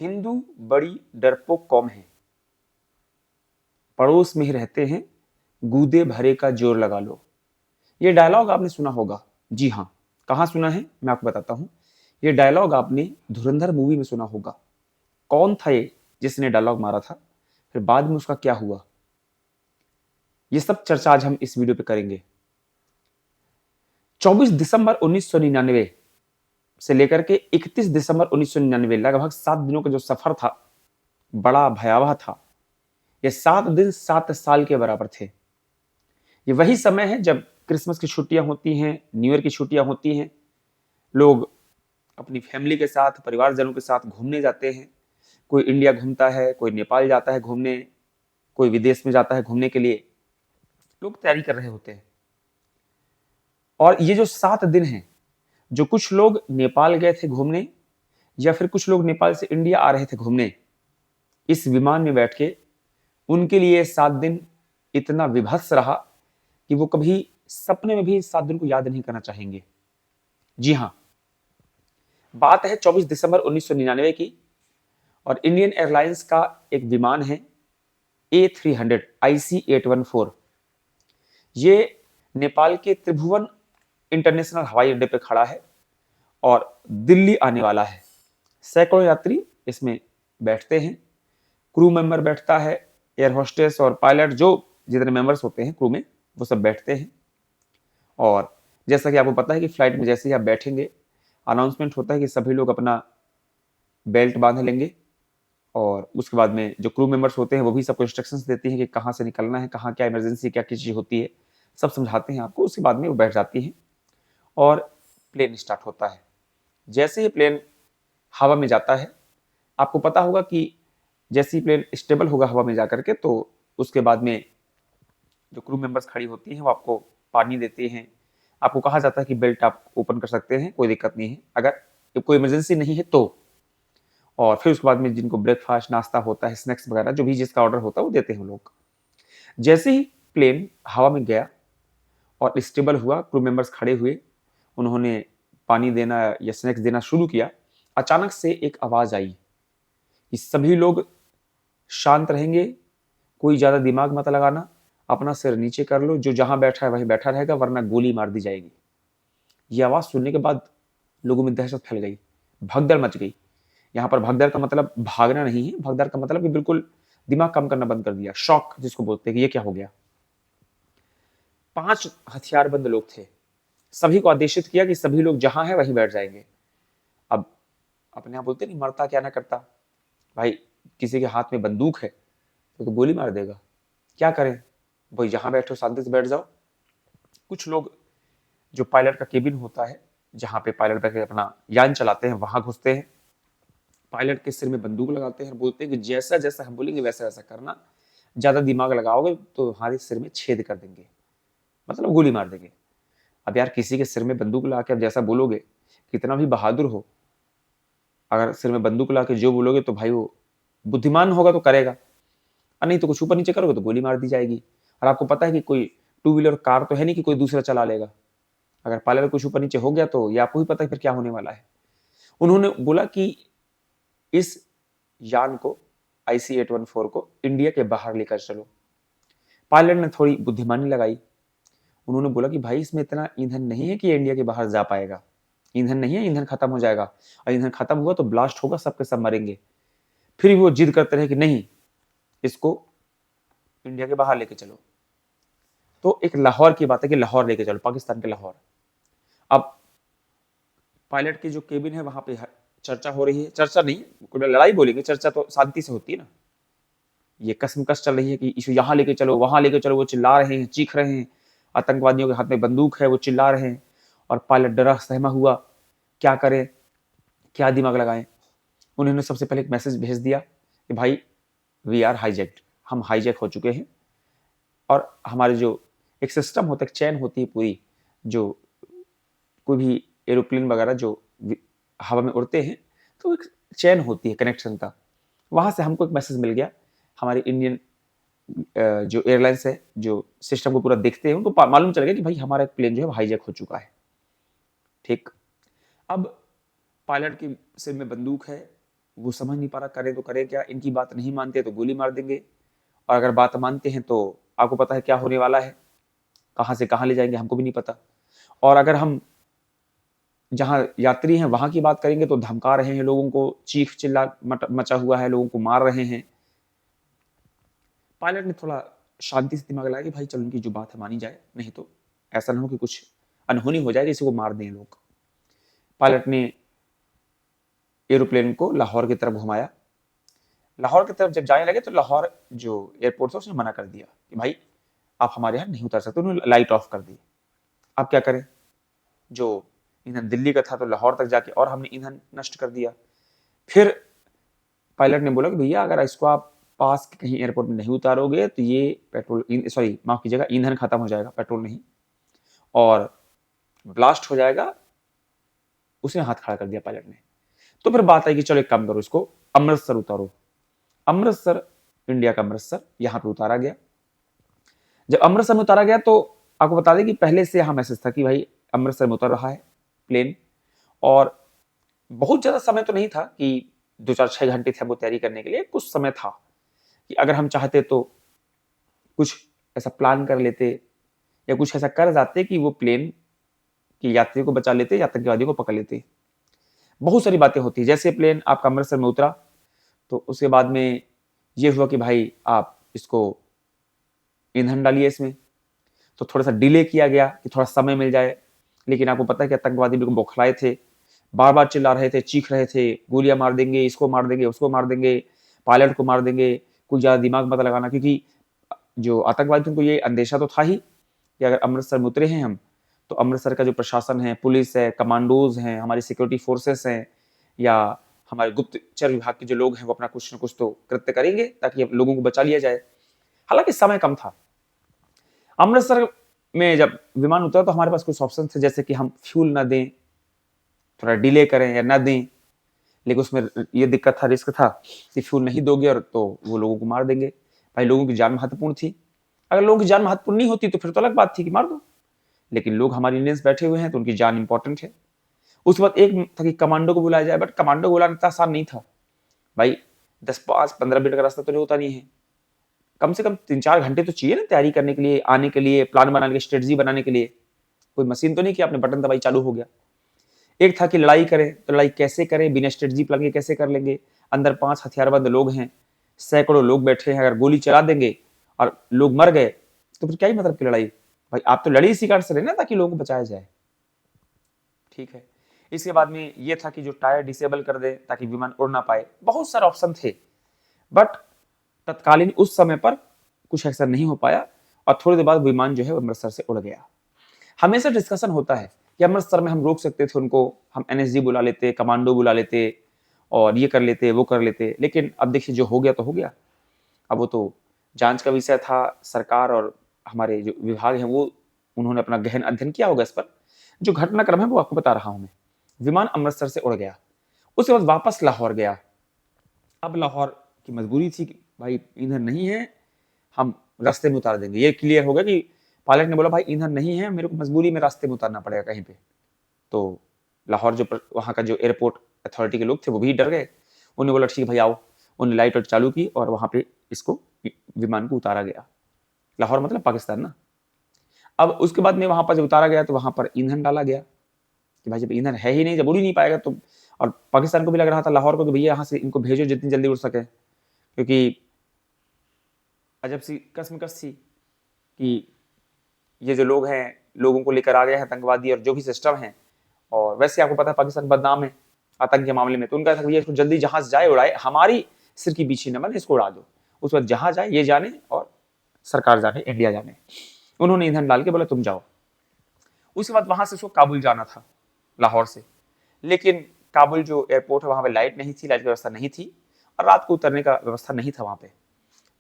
हिंदू बड़ी डरपोक कौम है, पड़ोस में ही रहते हैं, गूदे भरे का जोर लगा लो। ये डायलॉग आपने सुना होगा। जी हाँ, कहाँ सुना है मैं आपको बताता हूँ। ये डायलॉग आपने धुरंधर मूवी में सुना होगा। कौन था ये जिसने डायलॉग मारा था, फिर बाद में उसका क्या हुआ, ये सब चर्चा आज हम इस वीडियो पे करेंगे। 24 दिसंबर 1999 से लेकर के 31 दिसंबर 1999 लगभग 7 दिनों का जो सफर था, बड़ा भयावह था। ये 7 दिन 7 साल के बराबर थे। ये वही समय है जब क्रिसमस की छुट्टियां होती हैं, न्यू ईयर की छुट्टियां होती हैं, लोग अपनी फैमिली के साथ, परिवारजनों के साथ घूमने जाते हैं। कोई इंडिया घूमता है, कोई नेपाल जाता है घूमने, कोई विदेश में जाता है घूमने के लिए। लोग तैयारी कर रहे होते हैं। और ये जो 7 दिन हैं, जो कुछ लोग नेपाल गए थे घूमने या फिर कुछ लोग नेपाल से इंडिया आ रहे थे घूमने, इस विमान में बैठ के उनके लिए 7 दिन इतना विभत्स रहा कि वो कभी सपने में भी इस 7 दिन को याद नहीं करना चाहेंगे। जी हाँ, बात है 24 दिसंबर 1999 की और इंडियन एयरलाइंस का एक विमान है A300 IC814। ये नेपाल के त्रिभुवन इंटरनेशनल हवाई अड्डे पे खड़ा है और दिल्ली आने वाला है। सैकड़ों यात्री इसमें बैठते हैं, क्रू मेंबर बैठता है, एयर होस्टेस और पायलट, जो जितने मेंबर्स होते हैं क्रू में, वो सब बैठते हैं। और जैसा कि आपको पता है कि फ्लाइट में जैसे ही आप बैठेंगे, अनाउंसमेंट होता है कि सभी लोग अपना बेल्ट बांध लेंगे और उसके बाद में जो क्रू मेंबर्स होते हैं वो भी सबको इंस्ट्रक्शंस देती हैं कि कहाँ से निकलना है, कहाँ क्या इमरजेंसी, क्या क्या चीज़ होती है, सब समझाते हैं आपको। उसके बाद में वो बैठ जाती हैं और प्लेन स्टार्ट होता है। जैसे ही प्लेन हवा में जाता है, आपको पता होगा कि जैसे ही प्लेन स्टेबल होगा हवा में जाकर के, तो उसके बाद में जो क्रू मेंबर्स खड़ी होती हैं वो आपको पानी देते हैं। आपको कहा जाता है कि बेल्ट आप ओपन कर सकते हैं, कोई दिक्कत नहीं है अगर कोई इमरजेंसी नहीं है तो। और फिर उसके बाद में जिनको ब्रेकफास्ट, नाश्ता होता है, स्नैक्स वगैरह जो भी जिसका ऑर्डर होता है वो देते हैं लोग। जैसे ही प्लेन हवा में गया और स्टेबल हुआ, क्रू मेंबर्स खड़े हुए, उन्होंने पानी देना या स्नैक्स देना शुरू किया। अचानक से एक आवाज आई कि सभी लोग शांत रहेंगे, कोई ज्यादा दिमाग मत लगाना, अपना सिर नीचे कर लो, जो जहां बैठा है वहीं बैठा रहेगा वरना गोली मार दी जाएगी। ये आवाज सुनने के बाद लोगों में दहशत फैल गई, भगदड़ मच गई। यहाँ पर भगदड़ का मतलब भागना नहीं है, भगदड़ का मतलब कि बिल्कुल दिमाग काम करना बंद कर दिया, शॉक जिसको बोलते हैं कि ये क्या हो गया। 5 हथियारबंद लोग थे, सभी को आदेशित किया कि सभी लोग जहां है वहीं बैठ जाएंगे। अब अपने आप बोलते नहीं, मरता क्या ना करता भाई, किसी के हाथ में बंदूक है तो गोली मार देगा, क्या करें भाई, जहां बैठो शांति से बैठ जाओ। कुछ लोग जो पायलट का केबिन होता है, जहां पे पायलट बैठ के अपना यान चलाते हैं, वहां घुसते हैं, पायलट के सिर में बंदूक लगाते हैं और बोलते हैं कि जैसा जैसा हम बोलेंगे वैसा वैसा करना, ज्यादा दिमाग लगाओगे तो हमारे सिर में छेद कर देंगे, मतलब गोली मार देंगे। अब यार किसी के सिर में बंदूक ला के अब जैसा बोलोगे, कितना भी बहादुर हो, अगर सिर में बंदूक ला के जो बोलोगे तो भाई वो बुद्धिमान होगा तो करेगा, और नहीं तो कुछ ऊपर नीचे करोगे तो गोली मार दी जाएगी। और आपको पता है कि कोई टू व्हीलर कार तो है नहीं कि कोई दूसरा चला लेगा, अगर पायलट कुछ ऊपर नीचे हो गया तो ये आपको ही पता है फिर क्या होने वाला है। उन्होंने बोला कि इस यान को, IC814 को इंडिया के बाहर लेकर चलो। पायलट ने थोड़ी बुद्धिमानी लगाई, उन्होंने बोला कि भाई इसमें इतना ईंधन नहीं है कि ये इंडिया के बाहर जा पाएगा, ईंधन नहीं है, ईंधन खत्म हो जाएगा, और ईंधन खत्म हुआ तो ब्लास्ट होगा, सबके सब मरेंगे। फिर वो जिद करते रहे कि नहीं, इसको इंडिया के बाहर लेके चलो। तो एक लाहौर की बात है कि लाहौर लेके चलो, पाकिस्तान के लाहौर। अब पायलट की जो केबिन है वहां पे चर्चा हो रही है, चर्चा नहीं, लड़ाई बोलेंगे, चर्चा तो शांति से होती है ना। ये कसमकस चल रही है कि इसे यहाँ लेके चलो, वहां लेके चलो, वो चिल्ला रहे हैं, चीख रहे हैं, आतंकवादियों के हाथ में बंदूक है, वो चिल्ला रहे हैं, और पायलट डरा सहमा हुआ, क्या करे, क्या दिमाग लगाएं। उन्होंने सबसे पहले एक मैसेज भेज दिया कि भाई वी आर हाईजैक्ड, हम हाईजैक हो चुके हैं, और हमारे जो एक सिस्टम होता है, एक चैन होती है पूरी, जो कोई भी एरोप्लेन वगैरह जो हवा में उड़ते हैं तो एक चैन होती है कनेक्शन का, वहां से हमको एक मैसेज मिल गया। हमारी इंडियन जो एयरलाइंस है, जो सिस्टम को पूरा देखते हैं, उनको मालूम चल गया कि भाई हमारा एक प्लेन जो है हाईजैक हो चुका है। ठीक, अब पायलट के सिर में बंदूक है, वो समझ नहीं पा रहा करे तो करे क्या, इनकी बात नहीं मानते तो गोली मार देंगे, और अगर बात मानते हैं तो आपको पता है क्या होने वाला है, कहाँ से कहाँ ले जाएंगे हमको भी नहीं पता। और अगर हम जहाँ यात्री हैं वहां की बात करेंगे तो धमका रहे हैं लोगों को, चीख चिल्ला मचा हुआ है, लोगों को मार रहे हैं। पायलट ने थोड़ा शांति से दिमाग लगाया कि भाई चलो इनकी जो बात है मानी जाए, नहीं तो ऐसा ना हो कि कुछ अनहोनी हो जाए, किसी को मार दें लोग। पायलट ने एरोप्लेन को लाहौर की तरफ घुमाया। लाहौर की तरफ जब जाने लगे तो लाहौर जो एयरपोर्ट था उसने मना कर दिया कि भाई आप हमारे यहाँ नहीं उतर सकते, उन्होंने लाइट ऑफ कर दी। अब क्या करें, जो ईंधन दिल्ली का था तो लाहौर तक जाके और हमने ईंधन नष्ट कर दिया। फिर पायलट ने बोला कि भैया अगर इसको आप पास के कहीं एयरपोर्ट में नहीं उतारोगे तो ये पेट्रोल सॉरी माफ कीजिएगा, ईंधन खत्म हो जाएगा, पेट्रोल नहीं, और ब्लास्ट हो जाएगा। उसने हाथ खड़ा कर दिया पायलट ने। तो फिर बात आई कि चलो एक काम करो, इसको अमृतसर उतारो। अमृतसर, इंडिया का अमृतसर, यहां पर उतारा गया। जब अमृतसर में उतारा गया तो आपको बता दें कि पहले से यहां मैसेज था कि भाई अमृतसर में उतर रहा है प्लेन, और बहुत ज्यादा समय तो नहीं था कि 2-4-6 घंटे थे हमको तैयारी करने के लिए, कुछ समय था कि अगर हम चाहते तो कुछ ऐसा प्लान कर लेते या कुछ ऐसा कर जाते कि वो प्लेन के यात्री को बचा लेते या आतंकवादियों को पकड़ लेते। बहुत सारी बातें होती, जैसे प्लेन आपका अमृतसर में उतरा तो उसके बाद में ये हुआ कि भाई आप इसको ईंधन डालिए इसमें, तो थोड़ा सा डिले किया गया कि थोड़ा समय मिल जाए। लेकिन आपको पता है कि आतंकवादी बिल्कुल बौखलाए थे, बार बार चिल्ला रहे थे, चीख रहे थे, गोलियां मार देंगे, इसको मार देंगे, उसको मार देंगे, पायलट को मार देंगे, कुछ ज्यादा दिमाग मत लगाना। क्योंकि जो आतंकवादी थे उनको ये अंदेशा तो था ही कि अगर अमृतसर में उतरे हैं हम तो अमृतसर का जो प्रशासन है, पुलिस है, कमांडोज हैं, हमारी सिक्योरिटी फोर्सेस हैं, या हमारे गुप्तचर विभाग के जो लोग हैं वो अपना कुछ न कुछ तो कृत्य करेंगे ताकि लोगों को बचा लिया जाए। हालांकि समय कम था। अमृतसर में जब विमान उतरा तो हमारे पास कुछ ऑप्शन थे, जैसे कि हम फ्यूल ना दें, थोड़ा डिले करें या ना दें। लेकिन उसमें ये दिक्कत था, रिस्क था कि फ्यूल नहीं दोगे और तो वो लोगों को मार देंगे। भाई लोगों की जान महत्वपूर्ण थी, अगर लोगों की जान महत्वपूर्ण नहीं होती तो फिर तो अलग बात थी कि मार दो, लेकिन लोग हमारे इंडियंस बैठे हुए हैं तो उनकी जान इंपॉर्टेंट है। उसके बाद एक था कि कमांडो को बुलाया जाए, बट कमांडो को बुलाना इतना आसान नहीं था भाई। 10-5-15 मिनट का रास्ता तो नहीं होता नहीं है, कम से कम 3-4 घंटे तो चाहिए ना तैयारी करने के लिए, आने के लिए, प्लान बनाने के लिए, स्ट्रेटजी बनाने के लिए। कोई मशीन तो नहीं कि आपने बटन दबाई चालू हो गया। एक था कि लड़ाई करें तो लड़ाई कैसे करें, बिना स्ट्रेटजी प्लान के कैसे कर लेंगे। अंदर 5 हथियारबंद लोग हैं, सैकड़ों लोग बैठे हैं, अगर गोली चला देंगे और लोग मर गए तो फिर क्या ही मतलब की लड़ाई। भाई आप तो लड़ी इसी कारण से रहे ना ताकि लोगों को बचाया जाए, ठीक है। इसके बाद में ये था कि जो टायर डिसेबल कर दे ताकि विमान उड़ ना पाए। बहुत सारे ऑप्शन थे, बट तत्कालीन उस समय पर कुछ एक्शन नहीं हो पाया, और थोड़ी देर बाद विमान जो है अमृतसर से उड़ गया। हमेशा डिस्कशन होता है कि अमृतसर में हम रोक सकते थे उनको, हम एनएसजी बुला लेते, कमांडो बुला लेते और ये कर लेते, वो कर लेते, लेकिन अब देखिए जो हो गया तो हो गया। अब वो तो जांच का विषय था, सरकार और हमारे जो विभाग हैं वो उन्होंने अपना गहन अध्ययन किया होगा इस पर। जो घटनाक्रम है वो आपको बता रहा हूं मैं। विमान अमृतसर से उड़ गया, उसके बाद वापस लाहौर गया। अब लाहौर की मजबूरी थी कि भाई ईंधन नहीं है, हम रास्ते में उतार देंगे। ये क्लियर हो गया कि पायलट ने बोला भाई ईंधन नहीं है, मेरे को मजबूरी में रास्ते में उतारना पड़ेगा कहीं पे। तो लाहौर जो वहां का जो एयरपोर्ट अथॉरिटी के लोग थे वो भी डर गए। उन्होंने बोला ठीक भाई आओ, उन्होंने लाइट वाइट चालू की और वहां पे इसको विमान को उतारा गया। लाहौर मतलब पाकिस्तान ना। अब उसके बाद में वहां पर जब उतारा गया तो वहां पर ईंधन डाला गया कि भाई जब ईंधन है ही नहीं, जब उड़ ही नहीं पाएगा तो। और पाकिस्तान को भी लग रहा था, लाहौर को, कि भैया यहाँ से इनको भेजो जितनी जल्दी उड़ सके, क्योंकि अजब सी कसमकस थी कि ये जो लोग हैं लोगों को लेकर आ गए हैं आतंकवादी और जो भी सिस्टम है। और वैसे आपको पता है पाकिस्तान बदनाम है आतंक के मामले में, तो उनका था भैया इसको जल्दी जहाज जाए उड़ाए, हमारी सिर की बीछी न बने, इसको उड़ा दो। उस बाद जहाज जाए ये जाने और सरकार जाने, इंडिया जाने। उन्होंने ईंधन डाल के बोला तुम जाओ। उसके बाद वहां से उसको काबुल जाना था लाहौर से, लेकिन काबुल जो एयरपोर्ट है वहां पे लाइट नहीं थी, लाइट की व्यवस्था नहीं थी और रात को उतरने का व्यवस्था नहीं था वहां पे।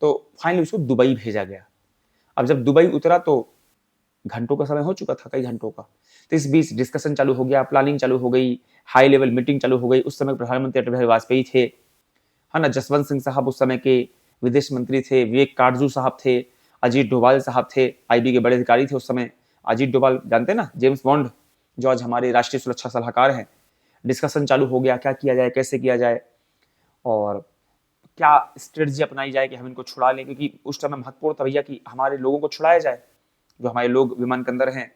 तो फाइनली उसको दुबई भेजा गया। अब जब दुबई उतरा तो घंटों का समय हो चुका था, कई घंटों का। तो इस बीच डिस्कशन चालू हो गया, प्लानिंग चालू हो गई, हाई लेवल मीटिंग चालू हो गई। उस समय प्रधानमंत्री अटल बिहारी वाजपेयी थे, है ना, जसवंत सिंह साहब उस समय के विदेश मंत्री थे, विवेक काटजू साहब थे, अजीत डोभाल साहब थे, आईबी के बड़े अधिकारी थे उस समय। अजीत डोभाल जानते हैं ना, जेम्स बॉन्ड, जो आज हमारे राष्ट्रीय सुरक्षा सलाहकार हैं। डिस्कशन चालू हो गया क्या किया जाए, कैसे किया जाए। और क्या स्ट्रेटजी अपनाई जाए कि हम इनको छुड़ा लें, क्योंकि उस समय महत्वपूर्ण था भैया कि हमारे लोगों को छुड़ाया जाए, जो हमारे लोग विमान के अंदर हैं।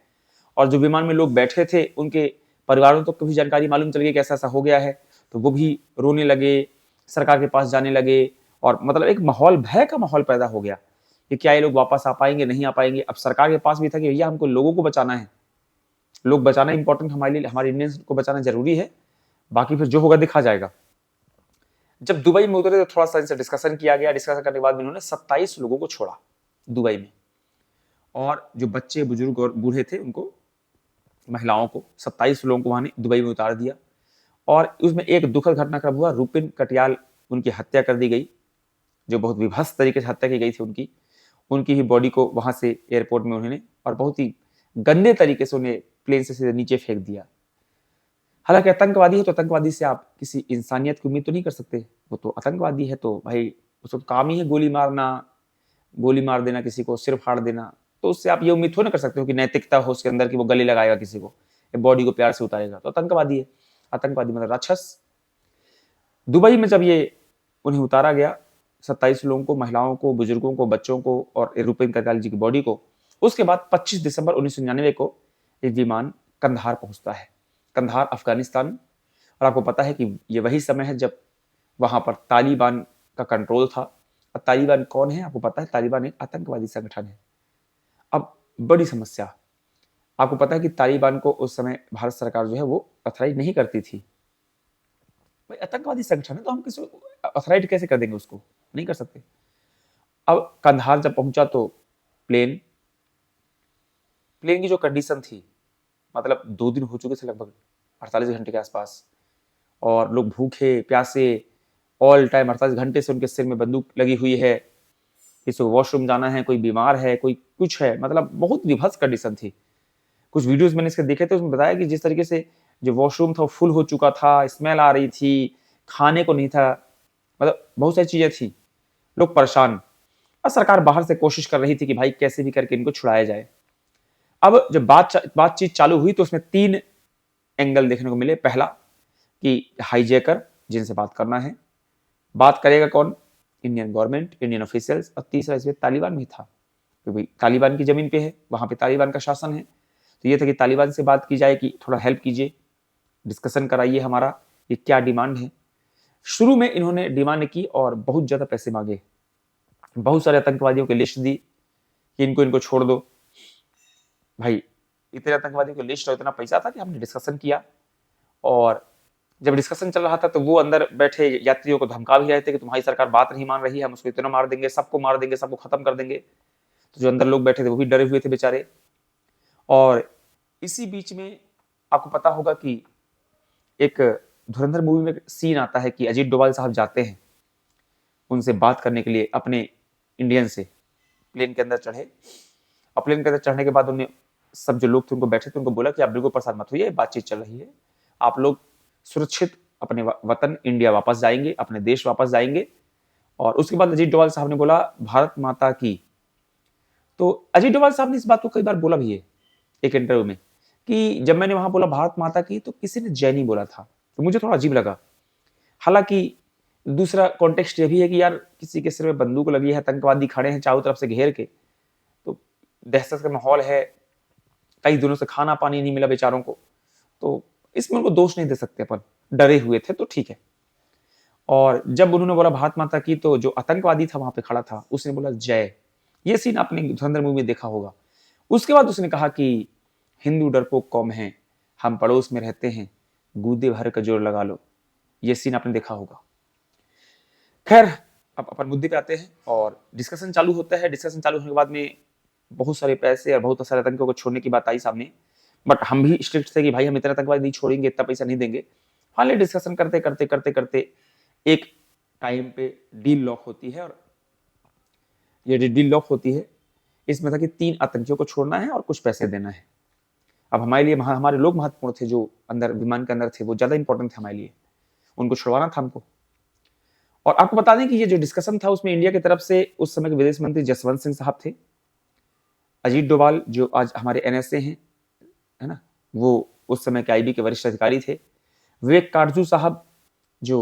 और जो विमान में लोग बैठे थे उनके परिवारों तक को भी जानकारी मालूम चल गई कि ऐसा ऐसा हो गया है, तो वो भी रोने लगे, सरकार के पास जाने लगे, और मतलब एक माहौल, भय का माहौल पैदा हो गया कि क्या ये लोग वापस आ पाएंगे, नहीं आ पाएंगे। अब सरकार के पास भी था कि भैया हमको लोगों को बचाना है, लोग बचाना इंपॉर्टेंट हमारे लिए, हमारे इंडियंस को बचाना जरूरी है, बाकी फिर जो होगा दिखा जाएगा। जब दुबई में उतरे तो थोड़ा सा इनसे डिस्कशन किया गया, डिस्कशन करने के बाद इन्होंने 27 लोगों को छोड़ा दुबई में, और जो बच्चे बुजुर्ग और बूढ़े थे उनको, महिलाओं को, 27 लोगों को वहां दुबई में उतार दिया। और उसमें एक दुखद घटना कब हुआ, रुपिन कटियाल, उनकी हत्या कर दी गई, जो बहुत विभत्स तरीके से हत्या की गई थी उनकी। उनकी ही बॉडी को वहां से एयरपोर्ट में उन्होंने, और बहुत ही गंदे तरीके से उन्हें प्लेन से सीधे नीचे फेंक दिया। हालांकि आतंकवादी है तो आतंकवादी से आप किसी इंसानियत की उम्मीद तो नहीं कर सकते, वो तो आतंकवादी है, तो भाई उसका काम ही है गोली मारना, गोली मार देना, किसी को सिर फाड़ देना। तो उससे आप ये उम्मीद थोड़ी ना कर सकते हो कि नैतिकता हो उसके अंदर, कि वो गले लगाएगा किसी को, बॉडी को प्यार से उतारेगा। तो आतंकवादी है, आतंकवादी मतलब राक्षस। दुबई में जब ये उन्हें उतारा गया, 27 लोगों को, महिलाओं को, बुजुर्गों को, बच्चों को, और रुपेन करताल जी की बॉडी को, उसके बाद 25 दिसंबर 1999 को ये विमान कंधार पहुंचता है, कंधार अफगानिस्तान। और आपको पता है कि ये वही समय है जब वहां पर तालिबान का कंट्रोल था। और तालिबान कौन है आपको पता है, तालिबान एक आतंकवादी संगठन है। अब बड़ी समस्या, आपको पता है कि तालिबान को उस समय भारत सरकार जो है वो ऑथराइज नहीं करती थी। भाई आतंकवादी संगठन है तो हम किसी ऑथराइज कैसे कर देंगे उसको, नहीं कर सकते। अब कंधार जब पहुंचा तो प्लेन की जो कंडीशन थी, मतलब 2 दिन हो चुके थे लगभग, 48 घंटे के आसपास, और लोग भूखे प्यासे, ऑल टाइम 48 घंटे से उनके सिर में बंदूक लगी हुई है, किसी को वॉशरूम जाना है, कोई बीमार है, कोई कुछ है, मतलब बहुत विभत्स कंडीशन थी। कुछ वीडियोस मैंने इसके देखे थे, उसमें बताया कि जिस तरीके से जो वॉशरूम था वो फुल हो चुका था, स्मेल आ रही थी, खाने को नहीं था, मतलब बहुत सारी चीजें थी, लोग परेशान। और सरकार बाहर से कोशिश कर रही थी कि भाई कैसे भी करके इनको छुड़ाया जाए। अब जब बातचीत चालू हुई तो उसमें 3 एंगल देखने को मिले। पहला कि हाईजैकर जिनसे बात करना है, बात करेगा कौन, इंडियन गवर्नमेंट, इंडियन ऑफिशियल्स। और तीसरा इसमें तालिबान भी था, क्योंकि तालिबान की जमीन पे है, वहां पे तालिबान का शासन है। तो ये था कि तालिबान से बात की जाए कि थोड़ा हेल्प कीजिए, डिस्कशन कराइए हमारा, ये क्या डिमांड है। शुरू में इन्होंने डिमांड की और बहुत ज्यादा पैसे मांगे, बहुत सारे आतंकवादियों की लिस्ट दी कि इनको इनको छोड़ दो। भाई इतने आतंकवादियों की लिस्ट और इतना पैसा था कि हमने डिस्कशन किया, और जब डिस्कशन चल रहा था तो वो अंदर बैठे यात्रियों को धमका भी रहे थे कि तुम्हारी सरकार बात नहीं मान रही है, हम उसको इतना मार देंगे, सबको खत्म कर देंगे। तो जो अंदर लोग बैठे थे वो भी डरे हुए थे बेचारे। और इसी बीच में आपको पता होगा कि एक धुरंधर मूवी में सीन आता है कि अजीत डोभाल साहब जाते हैं उनसे बात करने के लिए, अपने इंडियन से प्लेन के अंदर चढ़े। और प्लेन के अंदर चढ़ने के बाद उन्हें सब जो लोग थे उनको बैठे थे उनको बोला कि आप बिल्कुल परेशान मत होइए, बातचीत चल रही है, आप लोग सुरक्षित अपने वतन इंडिया वापस जाएंगे, अपने देश वापस जाएंगे। और उसके बाद अजीत डोभाल साहब ने बोला भारत माता की। तो अजीत डोभाल साहब ने इस बात को कई बार बोला भी है एक इंटरव्यू में, कि जब मैंने वहां बोला भारत माता की तो किसी ने जय नहीं बोला था, तो मुझे थोड़ा अजीब लगा। हालांकि दूसरा कॉन्टेक्स्ट ये भी है कि यार किसी के सिर में बंदूक लगी है, आतंकवादी खड़े हैं चारों तरफ से घेर के, तो दहशत का माहौल है, कई दिनों से खाना पानी नहीं मिला बेचारों को, तो इसमें उनको दोष नहीं दे सकते अपन, डरे हुए थे तो ठीक है। और जब उन्होंने बोला भारत माता की तो जो आतंकवादी था वहां पे खड़ा था उसने बोला जय। ये सीन आपने धुरंधर मूवी में देखा होगा। उसके बाद उसने कहा कि हिंदू डरपोक कौम है, हम पड़ोस में रहते हैं, गूदे भर का जोर लगा लो। ये सीन आपने देखा होगा। खैर अब अपन मुद्दे पे आते हैं और डिस्कशन चालू होता है। डिस्कशन चालू होने के बाद में बहुत सारे पैसे और बहुत सारे आतंकियों को छोड़ने की बात आई सामने, बट हम भी स्ट्रिक्ट थे कि भाई हम इतना आतंकवादी नहीं छोड़ेंगे, इतना पैसा नहीं देंगे। फाइनली डिस्कशन करते करते करते करते एक टाइम पे डील लॉक होती है, और ये डील लॉक होती है इसमें था कि 3 आतंकियों को छोड़ना है और कुछ पैसे देना है। अब हमारे लिए हमारे लोग महत्वपूर्ण थे, जो अंदर विमान के अंदर थे वो ज्यादा इंपॉर्टेंट थे हमारे लिए, उनको छुड़वाना था हमको। और आपको बता दें कि ये जो डिस्कशन था उसमें इंडिया की तरफ से उस समय के विदेश मंत्री जसवंत सिंह साहब थे, अजीत डोभाल जो आज हमारे एनएसए हैं, है ना, वो उस समय के आईबी के वरिष्ठ अधिकारी थे, विवेक काटजू साहब जो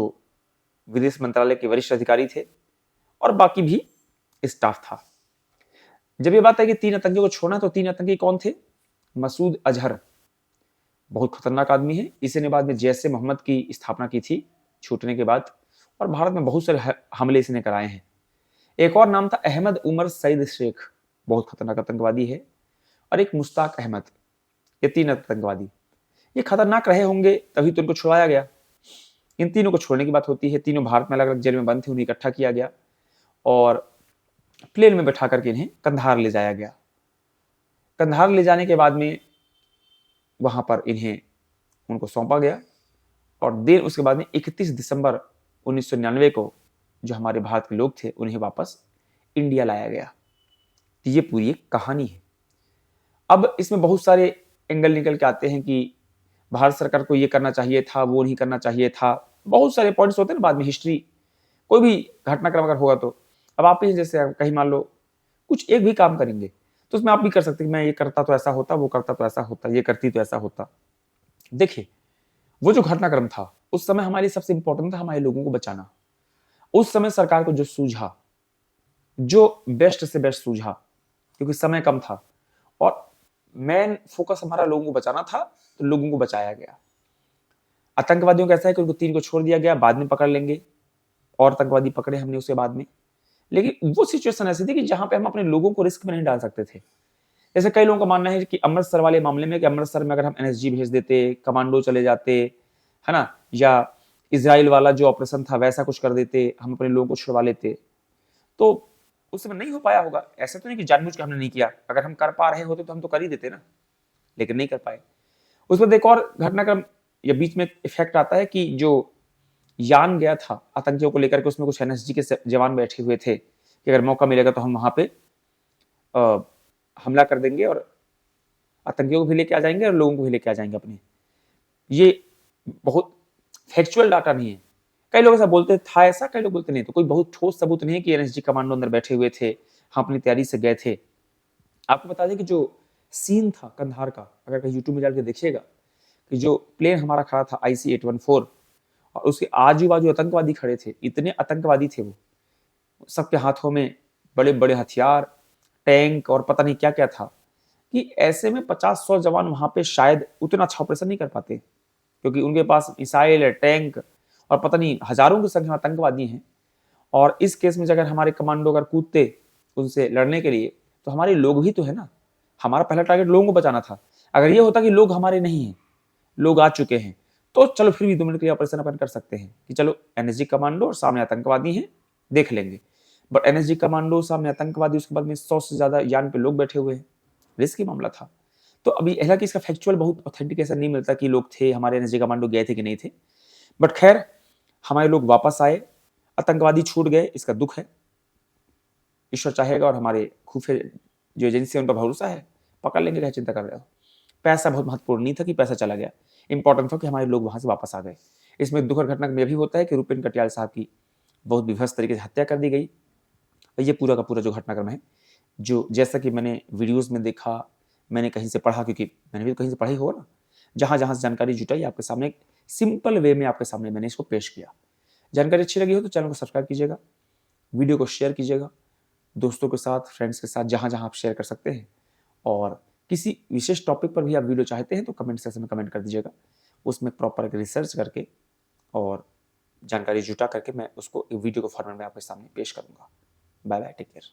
विदेश मंत्रालय के वरिष्ठ अधिकारी थे और बाकी भी स्टाफ था। जब ये बात है कि 3 आतंकियों को छोड़ना, तो 3 आतंकी कौन थे? मसूद अजहर बहुत खतरनाक आदमी है। इसी ने बाद में जैश ए मोहम्मद की स्थापना की थी छूटने के बाद, और भारत में बहुत सारे हमले इसने कराए हैं। एक और नाम था अहमद उमर सईद शेख, बहुत खतरनाक आतंकवादी है, और एक मुश्ताक अहमद। ये 3 आतंकवादी ये खतरनाक रहे होंगे, तभी तो इनको छुड़ाया गया। इन तीनों को छोड़ने की बात होती है। तीनों भारत में अलग अलग जेल में बंद थे, उन्हें इकट्ठा किया गया और प्लेन में बैठा करके इन्हें कंधार ले जाया गया। कंधार ले जाने के बाद में वहां पर इन्हें उनको सौंपा गया और देर उसके बाद में 31 दिसंबर 1999 को जो हमारे भारत के लोग थे उन्हें वापस इंडिया लाया गया। तो ये पूरी एक कहानी है। अब इसमें बहुत सारे एंगल निकल के आते हैं कि भारत सरकार को ये करना चाहिए था, वो नहीं करना चाहिए था। बहुत सारे पॉइंट्स होते हैं ना बाद में, हिस्ट्री कोई भी घटनाक्रम अगर होगा तो। अब आप ही जैसे कहीं मान लो कुछ एक भी काम करेंगे तो उसमें आप भी कर सकते हैं, मैं ये करता तो ऐसा होता, वो करता तो ऐसा होता, ये करती तो ऐसा होता। देखिए वो जो घटनाक्रम था उस समय हमारे लिए सबसे इंपॉर्टेंट था हमारे लोगों को बचाना। उस समय सरकार को जो सूझा, जो बेस्ट से बेस्ट सूझा, क्योंकि समय कम था और मेन फोकस हमारा लोगों को बचाना था, तो लोगों को बचाया गया। आतंकवादियों का ऐसा है कि उनको 3 को छोड़ दिया गया, बाद में पकड़ लेंगे, और आतंकवादी पकड़े हमने उसके बाद में। लेकिन वो सिचुएशन ऐसी थी कि जहां पे हम अपने लोगों को रिस्क में नहीं डाल सकते थे। जैसे कई लोगों का मानना है कि अमृतसर वाले मामले में, कि अमृतसर में अगर हम एनएसजी भेज देते, कमांडो चले जाते, है ना, या इजराइल वाला जो ऑपरेशन था वैसा कुछ कर देते, हम अपने लोगों को छुड़वा लेते, तो उस समय नहीं हो पाया होगा। ऐसा तो नहीं कि जानबूझ के हमने नहीं किया, अगर हम कर पा रहे होते तो हम तो कर ही देते ना, लेकिन नहीं कर पाए। उसमें एक और घटनाक्रम या बीच में इफेक्ट आता है कि जो यान गया था आतंकियों को लेकर के, उसमें कुछ एनएसजी के जवान बैठे हुए थे कि अगर मौका मिलेगा तो हम वहां पे हमला कर देंगे और आतंकियों को भी लेके आ जाएंगे और लोगों को भी लेके आ जाएंगे अपने। ये बहुत फैक्चुअल डाटा नहीं है। कई लोग ऐसा बोलते था ऐसा, कई लोग बोलते नहीं, तो कोई बहुत ठोस सबूत नहीं है कि एनएसजी कमांडो अंदर बैठे हुए थे, हम अपनी तैयारी से गए थे। आपको बता दें कि जो सीन था कंधार का, अगर कहीं यूट्यूब में जाकर देखिएगा, कि जो प्लेन हमारा खड़ा था IC-814 और उसके आजू बाजू आतंकवादी खड़े थे, इतने आतंकवादी थे वो, सबके हाथों में बड़े बड़े हथियार, टैंक और पता नहीं क्या क्या था, कि ऐसे में 50-100 जवान वहां पे शायद उतना अच्छा ऑपरेशन नहीं कर पाते, क्योंकि उनके पास मिसाइल है, टैंक और पता नहीं हजारों की संख्या में आतंकवादी हैं। और इस केस में अगर हमारे कमांडो अगर कूदते उनसे लड़ने के लिए, तो हमारे लोग ही तो है ना, हमारा पहला टारगेट लोगों को बचाना था। अगर ये होता कि लोग हमारे नहीं हैं, लोग आ चुके हैं, तो चलो फिर भी 2 मिनट के लिए ऑपरेशन अपन कर सकते हैं कि चलो एनएसजी कमांडो और सामने आतंकवादी हैं, देख लेंगे। बट एनएसजी कमांडो, सामने आतंकवादी, उसके बाद में 100 से ज्यादा यान पे लोग बैठे हुए हैं, रिस्की मामला था। तो अभी हालांकि इसका फैक्चुअल बहुत ऑथेंटिकेशन नहीं मिलता कि लोग थे हमारे एनएसजी कमांडो गए थे कि नहीं थे, बट खैर हमारे लोग वापस आए, आतंकवादी छूट गए, इसका दुख है। ईश्वर चाहेगा और हमारे खुफिया जो एजेंसी है उन पर भरोसा है, पकड़ लेंगे, क्या चिंता कर रहे हो। पैसा बहुत महत्वपूर्ण नहीं था कि पैसा चला गया, इंपॉर्टेंट था कि हमारे लोग वहां से वापस आ गए। इसमें दुखद घटना में भी होता है कि रुपेन कटियाल साहब की बहुत विभत्स तरीके से हत्या कर दी गई। ये पूरा का पूरा जो घटनाक्रम है, जो जैसा कि मैंने वीडियोस में देखा, मैंने कहीं से पढ़ा, क्योंकि मैंने भी तो कहीं से पढ़ा ही होगा ना, जहां जहां से जानकारी जुटाई आपके सामने एक सिंपल वे में आपके सामने मैंने इसको पेश किया। जानकारी अच्छी लगी हो तो चैनल को सब्सक्राइब कीजिएगा, वीडियो को शेयर कीजिएगा दोस्तों के साथ, फ्रेंड्स के साथ, जहां जहां आप शेयर कर सकते हैं। और किसी विशेष टॉपिक पर भी आप वीडियो चाहते हैं तो कमेंट सेक्शन में कमेंट कर दीजिएगा, उसमें प्रॉपर रिसर्च करके और जानकारी जुटा करके मैं उसको वीडियो को फॉर्मेट में आपके सामने पेश करूंगा। Bye bye, take care.